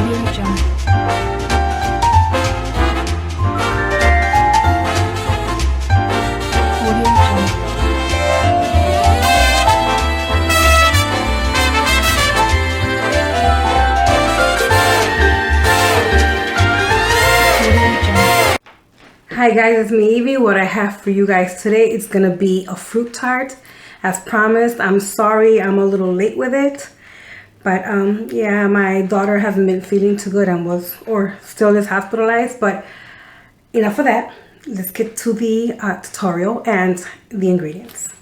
Audio Jungle. Audio Jungle. Audio Jungle. Hi guys, it's me Evie. What I have for you guys today is gonna be a fruit tart. As promised, I'm sorry I'm a little late with it. But yeah, my daughter hasn't been feeling too good and still is hospitalized. But enough of that. Let's get to the tutorial and the ingredients.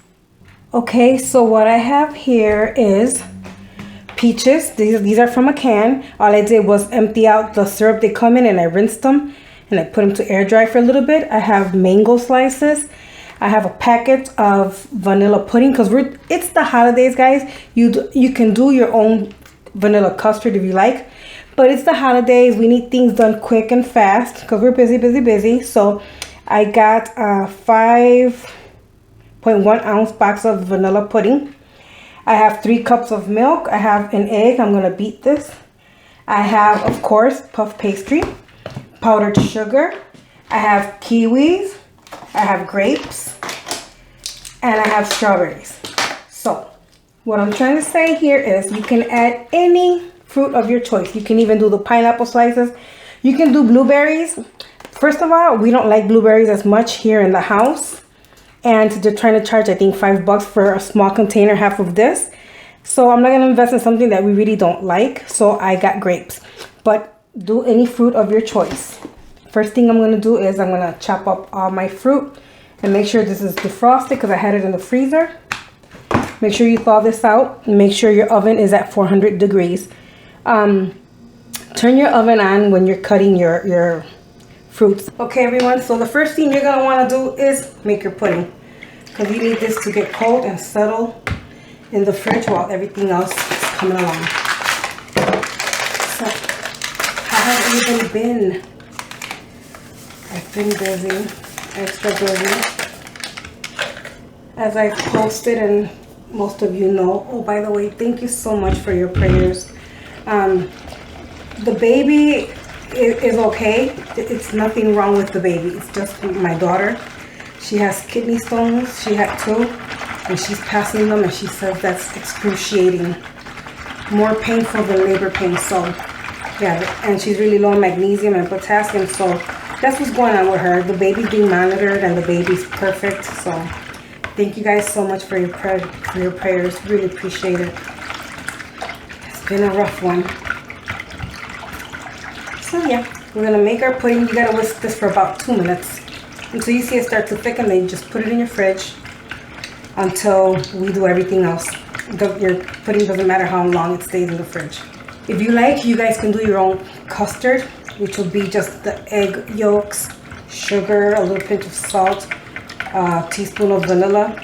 Okay, so what I have here is peaches. These are from a can. All I did was empty out the syrup they come in and I rinsed them and I put them to air dry for a little bit. I have mango slices. I have a packet of vanilla pudding because it's the holidays, guys. You can do your own vanilla custard if you like, but it's the holidays. We need things done quick and fast because we're busy. So I got a 5.1 ounce box of vanilla pudding. I have 3 cups of milk. I have an egg. I'm gonna beat this. I have, of course, puff pastry, powdered sugar. I have kiwis. I have grapes. And I have strawberries. So what I'm trying to say here is you can add any fruit of your choice. You can even do the pineapple slices. You can do blueberries. First of all, we don't like blueberries as much here in the house. And they're trying to charge, I think, $5 for a small container, half of this. So I'm not going to invest in something that we really don't like. So I got grapes. But do any fruit of your choice. First thing I'm going to do is I'm going to chop up all my fruit. And make sure this is defrosted because I had it in the freezer. Make sure you thaw this out. And make sure your oven is at 400 degrees. Turn your oven on when you're cutting your fruits. Okay, everyone. So the first thing you're going to want to do is make your pudding. Because you need this to get cold and settle in the fridge while everything else is coming along. So, how have everybody been? I've been busy. Extra busy, as I've posted and most of you know. Oh, by the way, thank you so much for your prayers. The baby is okay. It's nothing wrong with the baby. It's just my daughter. She has kidney stones. She had 2 and she's passing them and she says that's excruciating, more painful than labor pain. So yeah, and she's really low in magnesium and potassium, so that's what's going on with her. The baby's being monitored and the baby's perfect. So thank you guys so much for your prayers. Really appreciate it. It's been a rough one. So yeah, we're gonna make our pudding. You gotta whisk this for about 2 minutes until you see it start to thicken. Then you just put it in your fridge until we do everything else. Your pudding doesn't matter how long it stays in the fridge. If you like, you guys can do your own custard, which will be just the egg yolks, sugar, a little pinch of salt, a teaspoon of vanilla,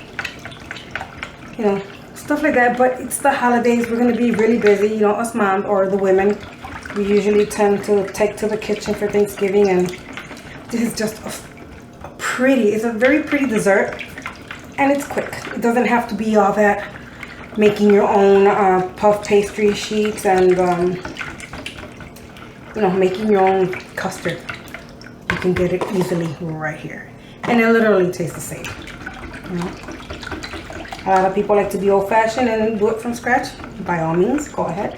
you know, stuff like that. But it's the holidays. We're going to be really busy, you know, us moms or the women. We usually tend to take to the kitchen for Thanksgiving, and this is just it's a very pretty dessert, and it's quick. It doesn't have to be all that making your own puff pastry sheets and you know, making your own custard. You can get it easily right here. And it literally tastes the same. You know? A lot of people like to be old-fashioned and do it from scratch. By all means, go ahead.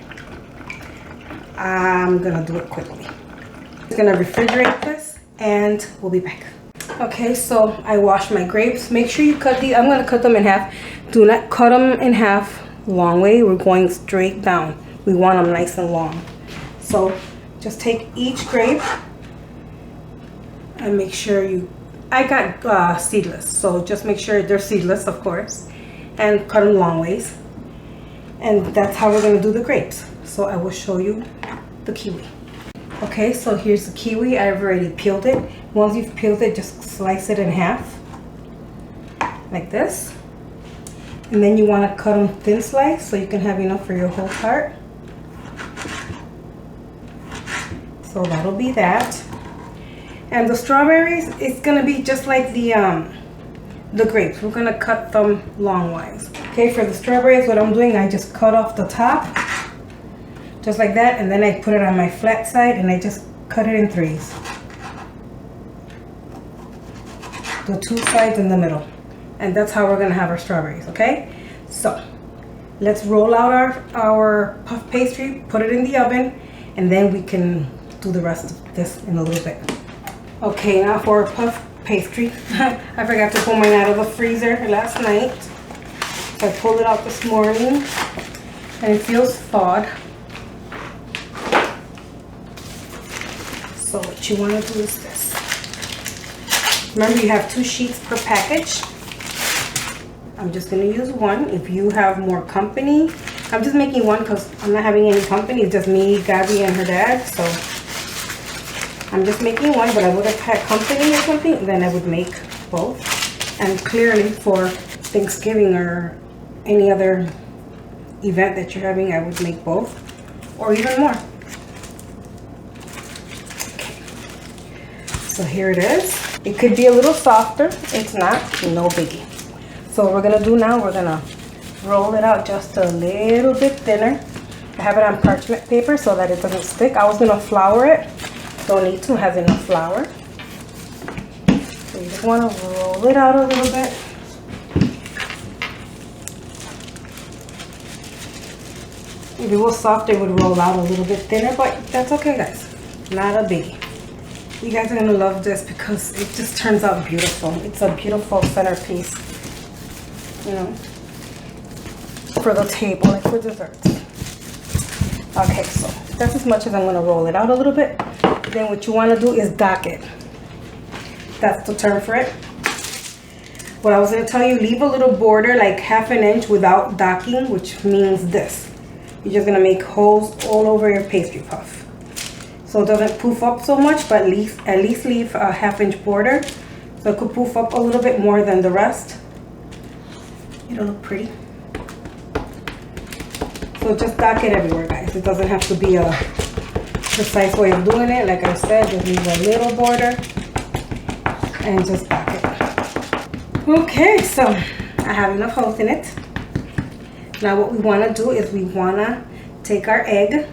I'm gonna do it quickly. I'm gonna refrigerate this and we'll be back. Okay, so I washed my grapes. Make sure you cut these. I'm gonna cut them in half. Do not cut them in half long way. We're going straight down. We want them nice and long. So just take each grape and make sure I got seedless, so just make sure they're seedless, of course, and cut them long ways. And that's how we're going to do the grapes. So I will show you the kiwi. Okay, so here's the kiwi. I've already peeled it. Once you've peeled it, just slice it in half like this. And then you want to cut them thin slice so you can have enough for your whole tart. So that'll be that. And the strawberries, it's gonna be just like the grapes. We're gonna cut them long wise. Okay, for the strawberries, what I'm doing, I just cut off the top just like that, and then I put it on my flat side and I just cut it in threes. The two sides in the middle. And that's how we're gonna have our strawberries, okay? So let's roll out our puff pastry, put it in the oven, and then we can do the rest of this in a little bit. Okay, now for our puff pastry. I forgot to pull mine out of the freezer last night. So I pulled it out this morning and it feels thawed. So what you want to do is this. Remember, you have 2 sheets per package. I'm just going to use one. If you have more company, I'm just making one because I'm not having any company. It's just me, Gabby, and her dad. So I'm just making one, but I would have had company or something, then I would make both. And clearly for Thanksgiving or any other event that you're having, I would make both or even more. Okay. So here it is. It could be a little softer. It's not, no biggie. So what we're gonna do now, we're gonna roll it out just a little bit thinner. I have it on parchment paper so that it doesn't stick. I was gonna flour it. Don't need to, has enough flour. So you just wanna roll it out a little bit. If it was soft, it would roll out a little bit thinner, but that's okay, guys. Not a biggie. You guys are gonna love this because it just turns out beautiful. It's a beautiful centerpiece, you know, for the table, like for desserts. Okay, so that's as much as I'm gonna roll it out a little bit. Then what you wanna do is dock it. That's the term for it. What I was gonna tell you, leave a little border, like 1/2 inch without docking, which means this. You're just gonna make holes all over your pastry puff. So it doesn't poof up so much, but at least leave a 1/2 inch border. So it could poof up a little bit more than the rest. It'll look pretty. So just dock it everywhere, guys. It doesn't have to be a precise way of doing it. Like I said, just leave a little border and just dock it. Okay, so I have enough holes in it. Now what we want to do is we want to take our egg.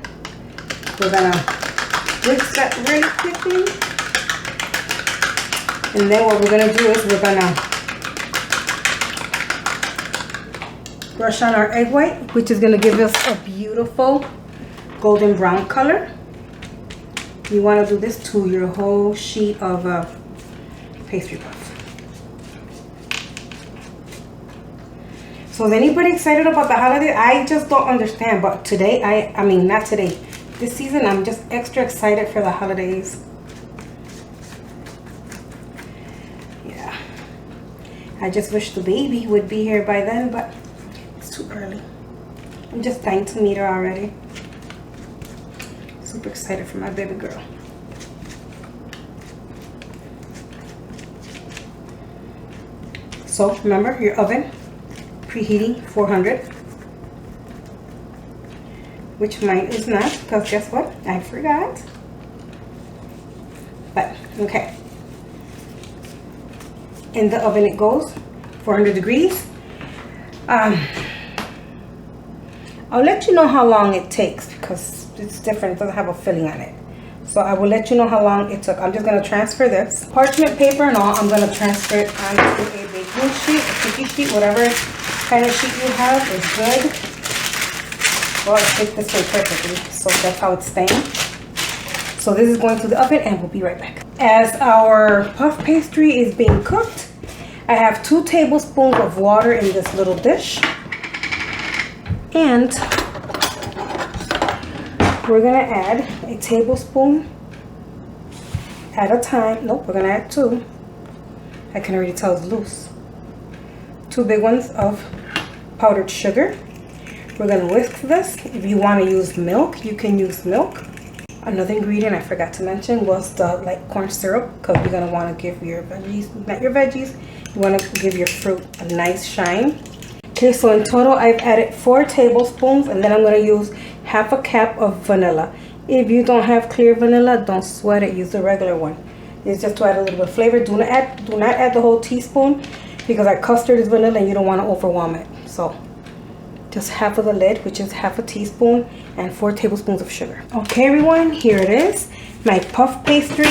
We're going to whisk that really quickly. And then what we're going to do is we're going to brush on our egg white, which is going to give us a beautiful golden brown color. You want to do this to your whole sheet of pastry puff. So is anybody excited about the holiday? I just don't understand, but today, I mean not today, this season I'm just extra excited for the holidays. Yeah, I just wish the baby would be here by then, but it's too early. I'm just dying to meet her already. Super excited for my baby girl. So remember your oven, preheating 400, which mine is not, because guess what? I forgot. But okay, in the oven it goes, 400 degrees. I'll let you know how long it takes because it's different. It doesn't have a filling on it. So I will let you know how long it took. I'm just going to transfer this parchment paper and all. I'm going to transfer it onto a baking sheet, a cookie sheet, whatever kind of sheet you have is good. Well, I take this way perfectly. So that's how it's staying. So this is going to the oven and we'll be right back. As our puff pastry is being cooked, I have 2 tablespoons of water in this little dish. And we're going to add a tablespoon at a time. Nope, we're going to add 2. I can already tell it's loose. 2 big ones of powdered sugar. We're going to whisk this. If you want to use milk, you can use milk. Another ingredient I forgot to mention was the light corn syrup, because you're going to want to give your veggies, not your veggies, you want to give your fruit a nice shine. Okay, so in total I've added 4 tablespoons, and then I'm going to use 1/2 cup of vanilla. If you don't have clear vanilla, don't sweat it, use the regular one. It's just to add a little bit of flavor. Do not add the whole teaspoon, because our custard is vanilla and you don't want to overwhelm it. So just half of the lid, which is half a teaspoon, and 4 tablespoons of sugar. Okay, everyone, here it is. My puff pastry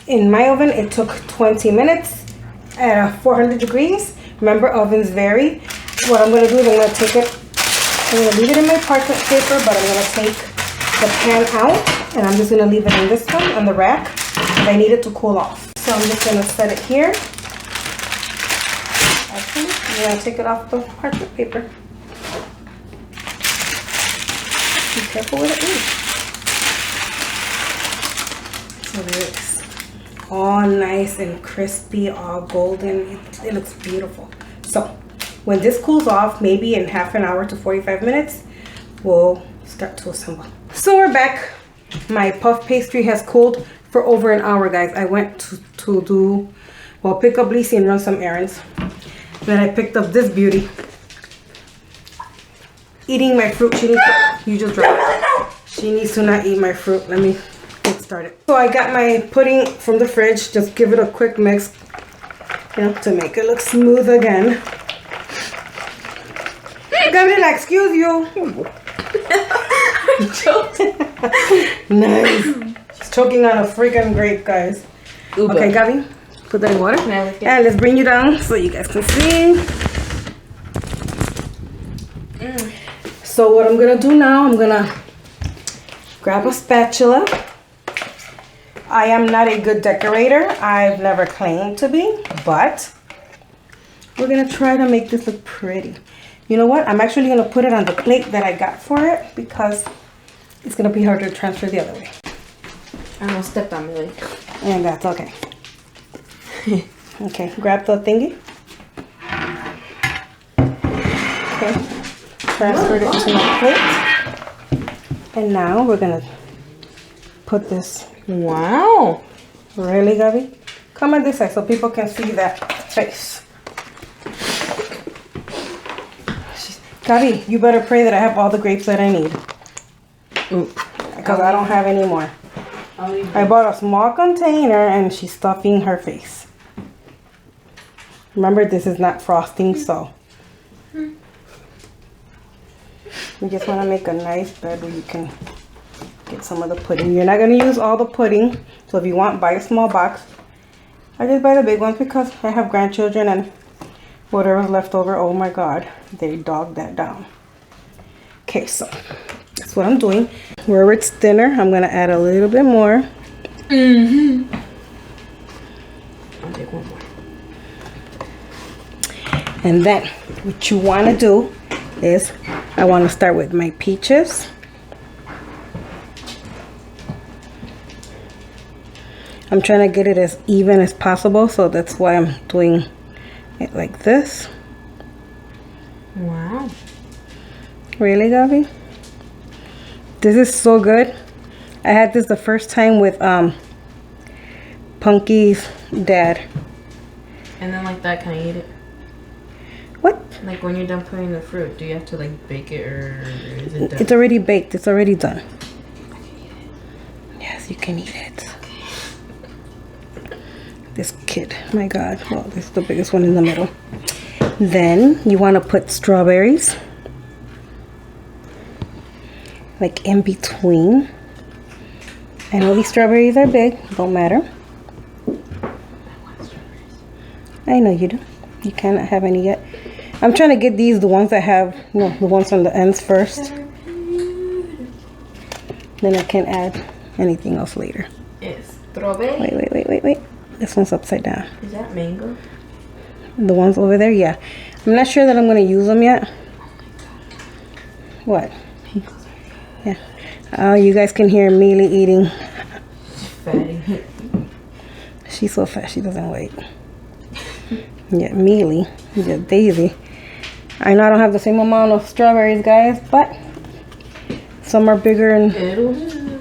in my oven. It took 20 minutes at 400 degrees. Remember, ovens vary. What I'm going to do is I'm going to take it, I'm going to leave it in my parchment paper, but I'm going to take the pan out, and I'm just going to leave it in this one on the rack because I need it to cool off. So I'm just going to set it here. Okay, I'm going to take it off the parchment paper. Be careful with it. So there it is. All nice and crispy, all golden. It looks beautiful. So when this cools off, maybe in half an hour to 45 minutes, we'll start to assemble. So we're back. My puff pastry has cooled for over an hour, guys. I went to pick up Lacey and run some errands. Then I picked up this beauty. Eating my fruit. She needs to, you just dropped it. She needs to not eat my fruit. Let me get started. So I got my pudding from the fridge. Just give it a quick mix, you know, to make it look smooth again. Gabriela, excuse you. Nice. She's choking on a freaking grape, guys. Uber. Okay, Gabby, put that in water. And let's bring you down so you guys can see. So what I'm gonna do now, I'm gonna grab a spatula. I am not a good decorator. I've never claimed to be, but we're gonna try to make this look pretty. You know what? I'm actually gonna put it on the plate that I got for it because it's gonna be hard to transfer the other way. I almost stepped on me. And that's okay. Okay, grab the thingy. Okay, transferred it to my plate. And now we're gonna put this. Wow. Really, Gabby? Come on this side so people can see that face. Gabby, you better pray that I have all the grapes that I need. Because I don't have any more. I bought a small container and she's stuffing her face. Remember, this is not frosting, so we just want to make a nice bed where you can get some of the pudding. You're not going to use all the pudding, so if you want, buy a small box. I just buy the big ones because I have grandchildren and whatever's left over, oh my god, they dogged that down. Okay, so that's what I'm doing. Where it's thinner, I'm going to add a little bit more. I'll take one more. And then what you want to do is, I want to start with my peaches. I'm trying to get it as even as possible, so that's why I'm doing it like this. Wow. Really, Gabby? This is so good. I had this the first time with Punky's dad. And then like that, can I eat it? What? Like when you're done putting the fruit, do you have to like bake it or is it done? It's already baked. It's already done. I can eat it. Yes, you can eat it. This kid, my god. Well, this is the biggest one in the middle. Then you want to put strawberries like in between. I know these strawberries are big, don't matter. I know you do. You cannot have any yet. I'm trying to get these, the ones that have, no, the ones on the ends first. Then I can add anything else later. It's strawberry. Wait. This one's upside down. Is that mango? The ones over there, yeah. I'm not sure that I'm going to use them yet. What? Yeah. Oh, you guys can hear Mealy eating. Fatty. She's so fat, she doesn't wait. Yeah, Mealy. Yeah, Daisy. I know I don't have the same amount of strawberries, guys, but some are bigger. And It'll do.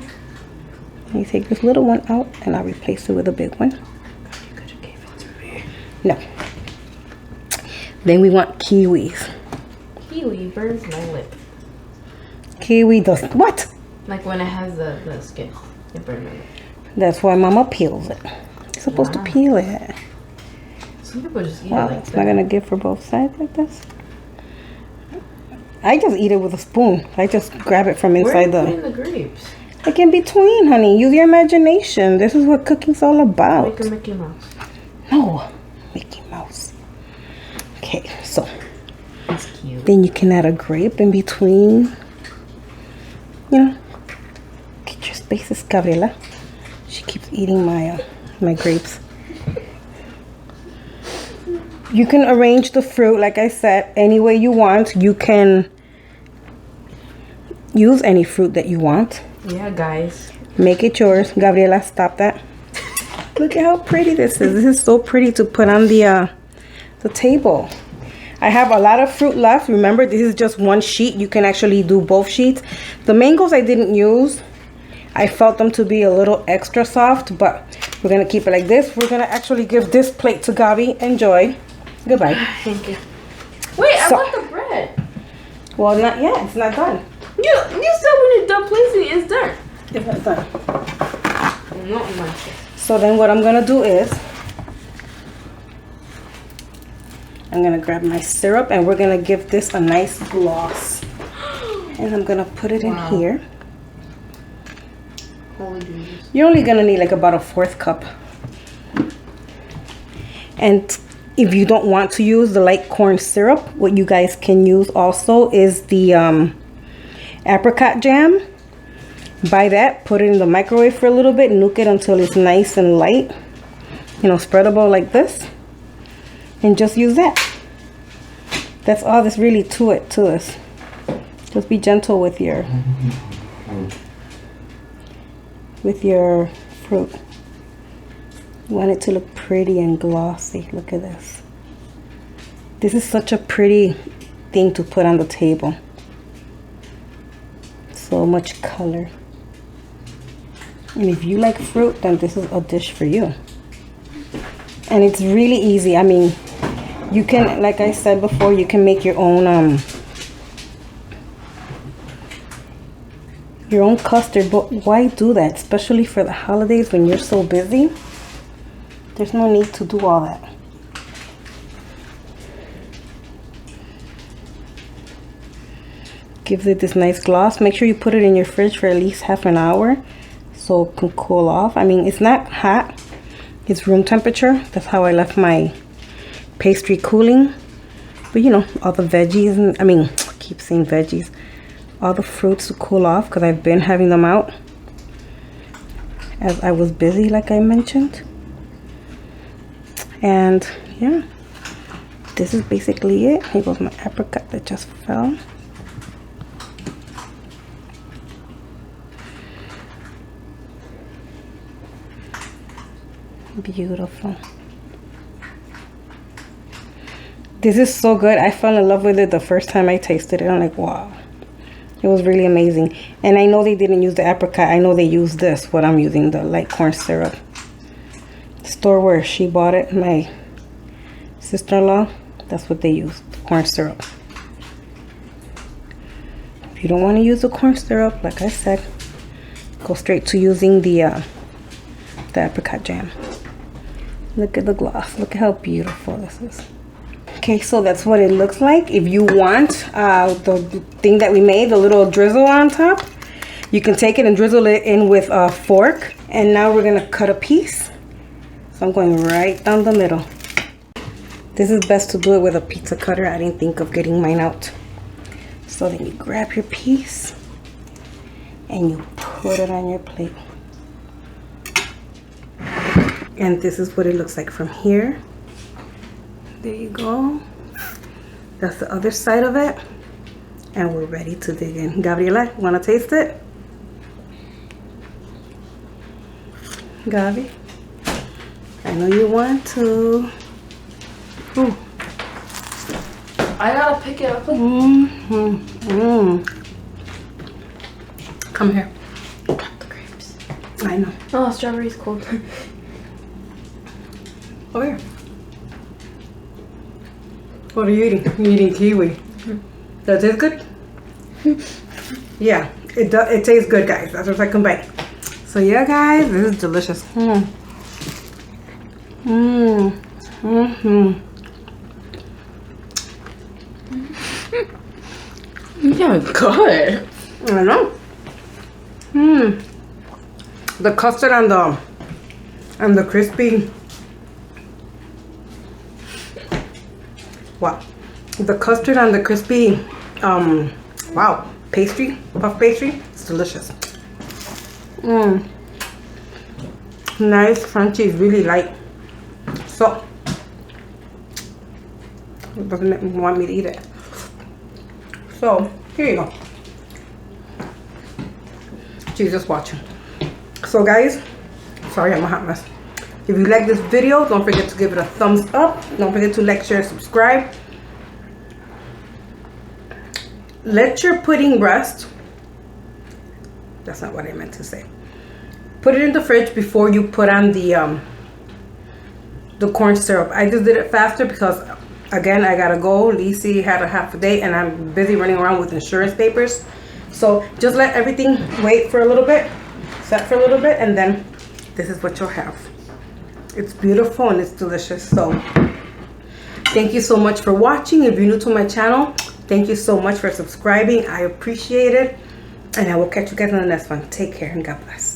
you take this little one out, and I'll replace it with a big one. You could have gave it to me. No. Then we want kiwis. Kiwi burns my lip. Kiwi does what? Like when it has the skin, it burns my lip. That's why Mama peels it. You're supposed to peel it. Some people just eat Wow, it like it's that. not gonna give for both sides like this. I just eat it with a spoon. I just grab it from Where are inside you putting the grapes? Like in between, honey. Use your imagination. This is what cooking's all about. Make a Mickey Mouse. No, Mickey Mouse. Okay, so That's cute. then you can add a grape in between. You know, get your spaces, Gabriela. She keeps eating my grapes. You can arrange the fruit, like I said, any way you want. You can use any fruit that you want. Yeah, guys. Make it yours. Gabriela, stop that. Look at how pretty this is. This is so pretty to put on the table. I have a lot of fruit left. Remember, this is just one sheet. You can actually do both sheets. The mangoes I didn't use. I felt them to be a little extra soft, but we're going to keep it like this. We're going to actually give this plate to Gabi. Enjoy. Goodbye. Thank you. Wait, I So- want the bread. Well, not yet. It's not done. You said when you're done placing it, it's done. It's not done. Not much. So then what I'm going to do is I'm going to grab my syrup and we're going to give this a nice gloss. And I'm going to put it in here. Holy Jesus. You're only going to need like about a 1/4 cup. And if you don't want to use the light corn syrup, what you guys can use also is the apricot jam. Buy that, put it in the microwave for a little bit, nuke it until it's nice and light. You know, spreadable like this. And just use that. That's all there's really to this. Just be gentle with your fruit. You want it to look pretty and glossy. Look at this. This is such a pretty thing to put on the table. So much color. And if you like fruit, then this is a dish for you. And it's really easy. I mean, you can, like I said before, you can make your own custard, but why do that? Especially for the holidays when you're so busy. There's no need to do all that. Gives it this nice gloss. Make sure you put it in your fridge for at least half an hour so it can cool off. I mean, it's not hot. It's room temperature. That's how I left my pastry cooling. But you know, all the veggies, and I mean, I keep saying veggies. All the fruits to cool off because I've been having them out as I was busy, like I mentioned. And yeah, this is basically it. Here goes my apricot that just fell. Beautiful. This is so good. I fell in love with it the first time I tasted it. I'm like, wow. It was really amazing. And I know they didn't use the apricot. I know they used this, what I'm using, the light corn syrup. Store where she bought it, my sister-in-law, that's what they used, corn syrup. If you don't want to use the corn syrup, like I said, go straight to using the apricot jam. Look at the gloss. Look at how beautiful this is. Okay, so that's what it looks like. If you want the thing that we made, the little drizzle on top, you can take it and drizzle it in with a fork. And now we're gonna cut a piece. So I'm going right down the middle. This is best to do it with a pizza cutter. I didn't think of getting mine out. So then you grab your piece and you put it on your plate. And this is what it looks like from here. There you go. That's the other side of it. And we're ready to dig in. Gabriela, wanna taste it? Gabi? I know you want to. Ooh. I gotta pick it up. Come here. Drop the grapes. I know. Oh, strawberry's cold. Over here. What are you eating? You're eating kiwi. Does it taste good? Yeah, it tastes good, guys. That's what I can bite. So yeah, guys, this is delicious. Yeah, good. I know. The custard and the crispy. Wow. The custard and the crispy wow, pastry, puff pastry, it's delicious. Nice, crunchy, is really light. So it doesn't want me to eat it. So here you go. She's just watching. So guys, sorry I'm a hot mess. If you like this video, don't forget to give it a thumbs up. Don't forget to like, share, subscribe. Let your pudding rest. That's not what I meant to say. Put it in the fridge before you put on the corn syrup. I just did it faster because, again, I gotta go. Lacey had a half a day and I'm busy running around with insurance papers. So just let everything wait for a little bit, set for a little bit, and then this is what you'll have. It's beautiful and it's delicious. So thank you so much for watching. If you're new to my channel, thank you so much for subscribing. I appreciate it. And I will catch you guys on the next one. Take care and God bless.